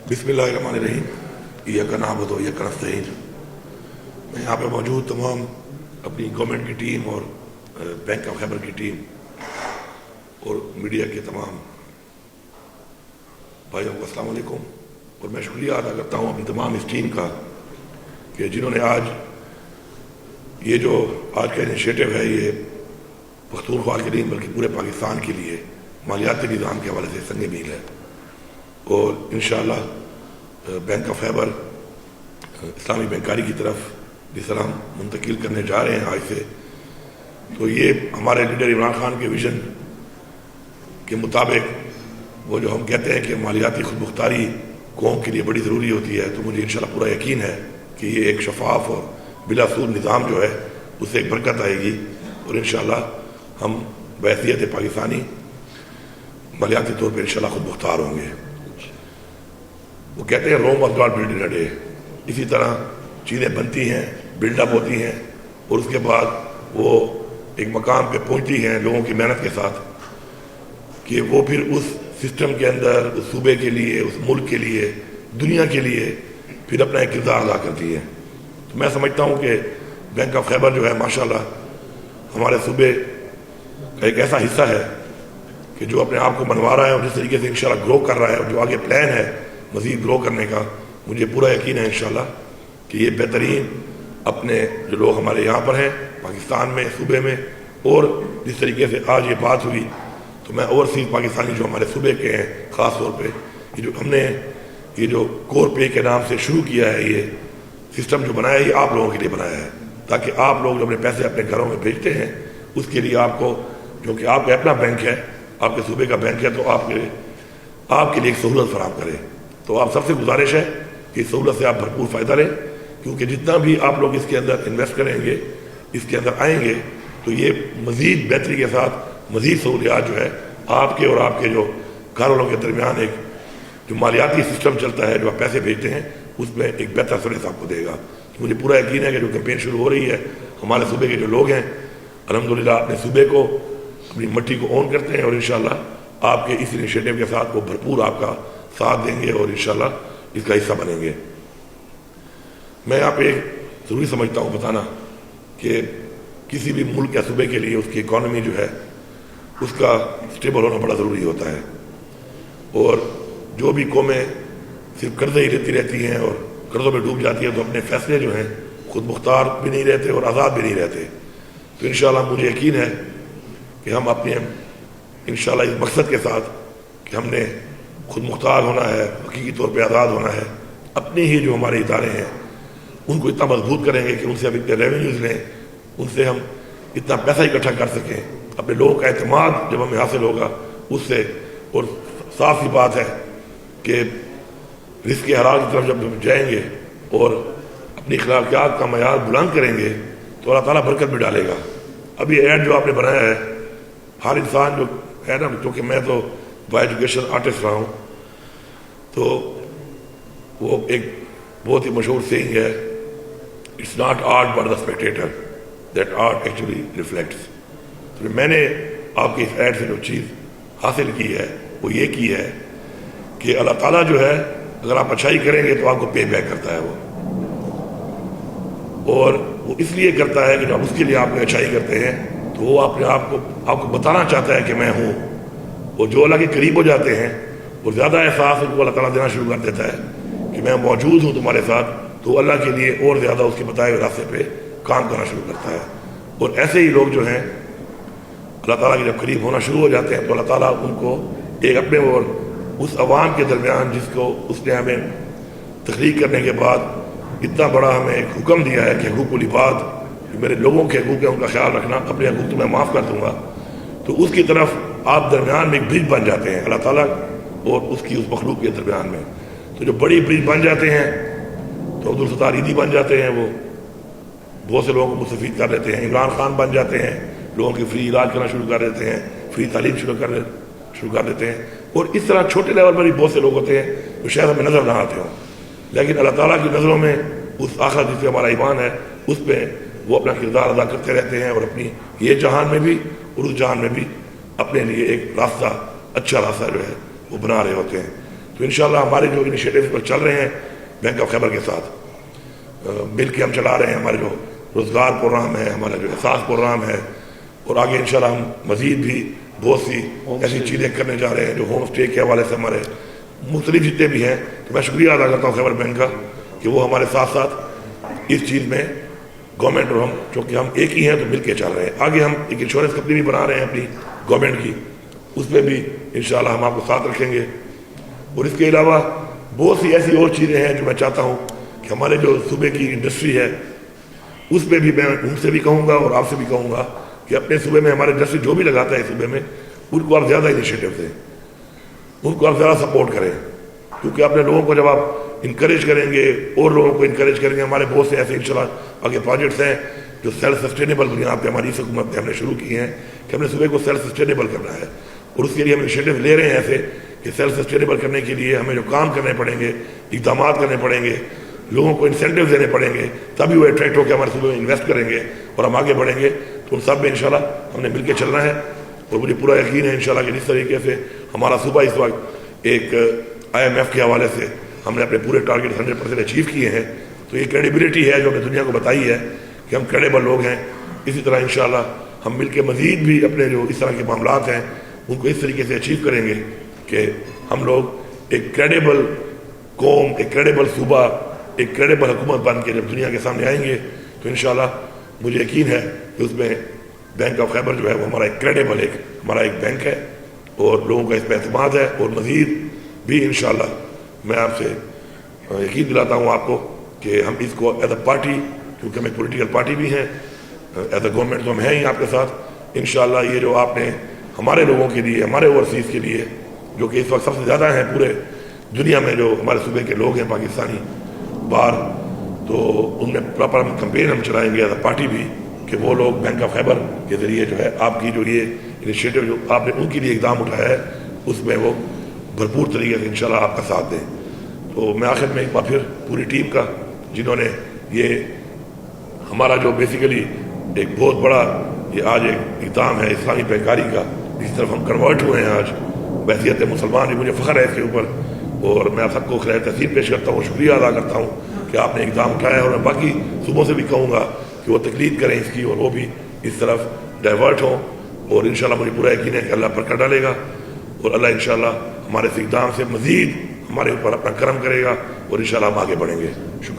بسم اللہ الرحمن الرحیم۔ ایاک نعبد و ایاک نستعین۔ میں یہاں پہ موجود تمام اپنی گورنمنٹ کی ٹیم اور بینک آف خیبر کی ٹیم اور میڈیا کے تمام بھائیوں کو السلام علیکم، اور میں شکریہ ادا کرتا ہوں اپنی تمام اس ٹیم کا کہ جنہوں نے آج یہ جو آج کا انیشیٹو ہے یہ پختونخوا کے لیے بلکہ پورے پاکستان کے لیے مالیاتی نظام کے حوالے سے سنگ میل ہے، اور انشاءاللہ بینک آف خیبر اسلامی بینکاری کی طرف جس طرح ہم منتقل کرنے جا رہے ہیں آج سے، تو یہ ہمارے لیڈر عمران خان کے ویژن کے مطابق وہ جو ہم کہتے ہیں کہ مالیاتی خود مختاری قوم کے لیے بڑی ضروری ہوتی ہے، تو مجھے انشاءاللہ پورا یقین ہے کہ یہ ایک شفاف اور بلا سود نظام جو ہے اس سے ایک برکت آئے گی، اور انشاءاللہ ہم بحیثیت پاکستانی مالیاتی طور پہ انشاءاللہ خود مختار ہوں گے۔ وہ کہتے ہیں Rome was not built in a day, اسی طرح چیزیں بنتی ہیں، بلڈ اپ ہوتی ہیں، اور اس کے بعد وہ ایک مقام پہ پہنچتی ہیں لوگوں کی محنت کے ساتھ کہ وہ پھر اس سسٹم کے اندر اس صوبے کے لیے، اس ملک کے لیے، دنیا کے لیے پھر اپنا ایک کردار ادا کرتی ہے۔ تو میں سمجھتا ہوں کہ بینک آف خیبر جو ہے ماشاءاللہ ہمارے صوبے کا ایک ایسا حصہ ہے کہ جو اپنے آپ کو بنوا رہا ہے، اور جس طریقے سے انشاءاللہ گرو کر رہا ہے، اور جو آگے پلان ہے مزید گرو کرنے کا، مجھے پورا یقین ہے انشاءاللہ کہ یہ بہترین اپنے جو لوگ ہمارے یہاں پر ہیں پاکستان میں، صوبے میں، اور جس طریقے سے آج یہ بات ہوئی تو میں اوورسیز پاکستانی جو ہمارے صوبے کے ہیں خاص طور پہ یہ جو ہم نے یہ جو کور پے کے نام سے شروع کیا ہے، یہ سسٹم جو بنایا ہے یہ آپ لوگوں کے لیے بنایا ہے، تاکہ آپ لوگ جو اپنے پیسے اپنے گھروں میں بھیجتے ہیں اس کے لیے آپ کو، کیونکہ آپ کا اپنا بینک ہے، آپ کے صوبے کا بینک ہے، تو آپ کے لیے ایک سہولت فراہم کرے۔ تو آپ سب سے گزارش ہے کہ اس سہولت سے آپ بھرپور فائدہ لیں، کیونکہ جتنا بھی آپ لوگ اس کے اندر انویسٹ کریں گے، اس کے اندر آئیں گے، تو یہ مزید بہتری کے ساتھ مزید سہولیات جو ہے آپ کے اور آپ کے جو گھر والوں کے درمیان ایک جو مالیاتی سسٹم چلتا ہے، جو آپ پیسے بھیجتے ہیں، اس میں ایک بہتر سروس آپ کو دے گا۔ مجھے پورا یقین ہے کہ جو کیمپین شروع ہو رہی ہے، ہمارے صوبے کے جو لوگ ہیں الحمدللہ اپنے صوبے کو، اپنی مٹی کو اون کرتے ہیں، اور انشاءاللہ آپ کے اس انیشیٹو کے ساتھ وہ بھرپور آپ کا ساتھ دیں گے اور انشاءاللہ اس کا حصہ بنیں گے۔ میں یہاں پہ ضروری سمجھتا ہوں بتانا کہ کسی بھی ملک یا صوبے کے لیے اس کی اکانومی جو ہے اس کا اسٹیبل ہونا بڑا ضروری ہوتا ہے، اور جو بھی قومیں صرف قرضے ہی لیتی رہتی ہیں اور قرضوں میں ڈوب جاتی ہیں تو اپنے فیصلے جو ہیں خود مختار بھی نہیں رہتے اور آزاد بھی نہیں رہتے۔ تو انشاءاللہ مجھے یقین ہے کہ ہم اپنے انشاءاللہ اس مقصد کے ساتھ کہ ہم نے خود مختار ہونا ہے، حقیقی طور پہ آزاد ہونا ہے، اپنے ہی جو ہمارے ادارے ہیں ان کو اتنا مضبوط کریں گے کہ ان سے ہم اتنے ریونیوز لیں، ان سے ہم اتنا پیسہ اکٹھا کر سکیں، اپنے لوگوں کا اعتماد جب ہمیں حاصل ہوگا اس سے، اور صاف سی بات ہے کہ رزق حلال کی طرف جب ہم جائیں گے اور اپنی اخلاقیات کا معیار بلند کریں گے تو اللہ تعالیٰ برکت بھی ڈالے گا۔ اب یہ ایڈ جو آپ نے بنایا ہے، ہر انسان جو ہے نا، کیونکہ میں تو بائی ایجوکیشن آرٹسٹ رہا ہوں، تو وہ ایک بہت ہی مشہور سینگ ہے، it's not art but the spectator that art actually reflects. تو میں نے آپ کی اس ایڈ سے جو چیز حاصل کی ہے وہ یہ کی ہے کہ اللہ تعالیٰ جو ہے اگر آپ اچھائی کریں گے تو آپ کو پے بیک کرتا ہے وہ، اور وہ اس لیے کرتا ہے کہ جب اس کے لیے آپ کو اچھائی کرتے ہیں تو وہ اپنے آپ کو بتانا چاہتا ہے کہ میں ہوں، اور جو اللہ کے قریب ہو جاتے ہیں وہ زیادہ احساس ان کو اللہ تعالیٰ دینا شروع کر دیتا ہے کہ میں موجود ہوں تمہارے ساتھ، تو اللہ کے لیے اور زیادہ اس کے بتائے ہوئے راستے پہ کام کرنا شروع کرتا ہے۔ اور ایسے ہی لوگ جو ہیں اللہ تعالیٰ کے جب قریب ہونا شروع ہو جاتے ہیں تو اللہ تعالیٰ ان کو ایک اپنے اور اس عوام کے درمیان جس کو اس نے ہمیں تخلیق کرنے کے بعد اتنا بڑا ہمیں ایک حکم دیا ہے کہ حقوق العباد، میرے لوگوں کے حقوق ہیں ان کا خیال رکھنا، اپنے حقوق تو میں معاف کر دوں گا، تو اس کی طرف آپ درمیان میں ایک برج بن جاتے ہیں اللہ تعالیٰ اور اس کی اس مخلوق کے درمیان میں۔ تو جو بڑی برج بن جاتے ہیں تو عبدالستار ایدھی بن جاتے ہیں، وہ بہت سے لوگوں کو مستفید کر لیتے ہیں، عمران خان بن جاتے ہیں، لوگوں کی فری علاج کرنا شروع کر دیتے ہیں، فری تعلیم شروع کر دیتے ہیں، اور اس طرح چھوٹے لیول پر بھی بہت سے لوگ ہوتے ہیں جو شاید ہمیں نظر نہ آتے ہوں، لیکن اللہ تعالیٰ کی نظروں میں اس آخرت جس پہ ہمارا ایمان ہے اس پہ وہ اپنا کردار ادا کرتے رہتے ہیں، اور اپنی یہ جہان میں بھی اور اس جہان میں بھی اپنے لیے ایک راستہ، اچھا راستہ جو ہے وہ بنا رہے ہوتے ہیں۔ تو انشاءاللہ ہمارے جو انیشیٹیوز پر چل رہے ہیں بینک آف خیبر کے ساتھ مل کے ہم چلا رہے ہیں، ہمارے جو روزگار پروگرام ہے، ہمارا جو احساس پروگرام ہے، اور آگے انشاءاللہ ہم مزید بھی بہت سی ایسی چیزیں کرنے جا رہے ہیں جو ہوم اسٹے کے حوالے سے ہمارے مختلف جتنے بھی ہیں. تو میں شکریہ ادا کرتا ہوں خیبر بینک کا کہ وہ ہمارے ساتھ ساتھ اس چیز میں گورنمنٹ اور ہم چونکہ ہم ایک ہی ہیں تو مل کے چل رہے ہیں. آگے ہم ایک انشورنس کمپنی بھی بنا رہے ہیں اپنی گورنمنٹ کی، اس میں بھی انشاءاللہ ہم آپ کو ساتھ رکھیں گے. اور اس کے علاوہ بہت سی ایسی اور چیزیں ہیں جو میں چاہتا ہوں کہ ہمارے جو صوبے کی انڈسٹری ہے اس پہ بھی میں ان سے بھی کہوں گا اور آپ سے بھی کہوں گا کہ اپنے صوبے میں ہمارے انڈسٹری جو بھی لگاتا ہے صوبے میں ان کو آپ زیادہ انیشیٹو دیں، ان کو آپ زیادہ سپورٹ کریں، کیونکہ اپنے لوگوں کو جب آپ انکریج کریں گے اور لوگوں کو انکریج کریں گے. ہمارے بہت سے ایسے انشاءاللہ آگے پروجیکٹس ہیں جو سیلف سسٹینیبل بنیاد پہ ہماری اس حکومت نے ہم نے شروع کی ہیں کہ ہم نے صوبے کو سیلف سسٹینیبل کرنا ہے، اور اس کے لیے ہم انیشیٹو لے رہے ہیں ایسے کہ سیلف سسٹینیبل کرنے کے لیے ہمیں جو کام کرنے پڑیں گے، اقدامات کرنے پڑیں گے، لوگوں کو انسینٹیو دینے پڑیں گے، تبھی وہ اٹریکٹ ہو کے ہمارے صوبے میں انویسٹ کریں گے اور ہم آگے بڑھیں گے. تو ان سب میں انشاءاللہ ہم نے مل کے چلنا ہے. اور مجھے پورا یقین ہے انشاءاللہ کہ جس طریقے سے ہمارا صوبہ اس وقت ایک IMF کے حوالے سے ہم نے اپنے پورے ٹارگیٹ 100% اچیو کیے ہیں، تو یہ کریڈیبلٹی ہے جو ہم نے دنیا کو بتائی ہے کہ ہم کریڈیبل لوگ ہیں. اسی طرح انشاءاللہ ہم مل کے مزید بھی اپنے جو اس طرح کے معاملات ہیں ان کو اس طریقے سے اچیو کریں گے کہ ہم لوگ ایک کریڈیبل قوم، ایک کریڈیبل صوبہ، ایک کریڈیبل حکومت بن کے جب دنیا کے سامنے آئیں گے تو انشاءاللہ مجھے یقین ہے کہ اس میں بینک آف خیبر جو ہے وہ ہمارا ایک کریڈیبل ہمارا ایک بینک ہے اور لوگوں کا اس پہ اعتماد ہے. اور مزید بھی انشاءاللہ میں آپ سے یقین دلاتا ہوں آپ کو کہ ہم اس کو ایز اے پارٹی، کیونکہ ہم ایک پولیٹیکل پارٹی بھی ہیں، ایز اے گورنمنٹ تو ہم ہیں ہی آپ کے ساتھ. انشاءاللہ یہ جو آپ نے ہمارے لوگوں کے لیے، ہمارے اوورسیز کے لیے جو کہ اس وقت سب سے زیادہ ہیں پورے دنیا میں جو ہمارے صوبے کے لوگ ہیں پاکستانی باہر، تو ان میں پراپر ہم کمپین ہم چلائیں گے ایز اے پارٹی بھی کہ وہ لوگ بینک آف خیبر کے ذریعے جو ہے آپ کی جو یہ انیشیٹو جو آپ نے ان کے لیے اقدام اٹھایا ہے اس میں وہ بھرپور طریقے سے انشاءاللہ آپ کا ساتھ دیں. تو میں آخر میں ایک بار پھر پوری ٹیم کا جنہوں نے یہ ہمارا جو بیسیکلی ایک بہت بڑا یہ آج ایک اقدام ہے اسلامی بینکاری کا جس طرف ہم کنورٹ ہوئے ہیں آج بحیثیت مسلمان، بھی مجھے فخر ہے اس کے اوپر، اور میں آپ سب کو خیر تحسین پیش کرتا ہوں، شکریہ ادا کرتا ہوں کہ آپ نے اقدام اٹھایا ہے. اور میں باقی صوبوں سے بھی کہوں گا کہ وہ تقلید کریں اس کی اور وہ بھی اس طرف ڈائیورٹ ہوں، اور انشاءاللہ مجھے پورا یقین ہے کہ اللہ برکت ڈالے گا اور اللہ انشاءاللہ ہمارے اس اقدام سے مزید ہمارے اوپر اپنا کرم کرے گا اور انشاءاللہ ہم آگے بڑھیں گے. شکریہ.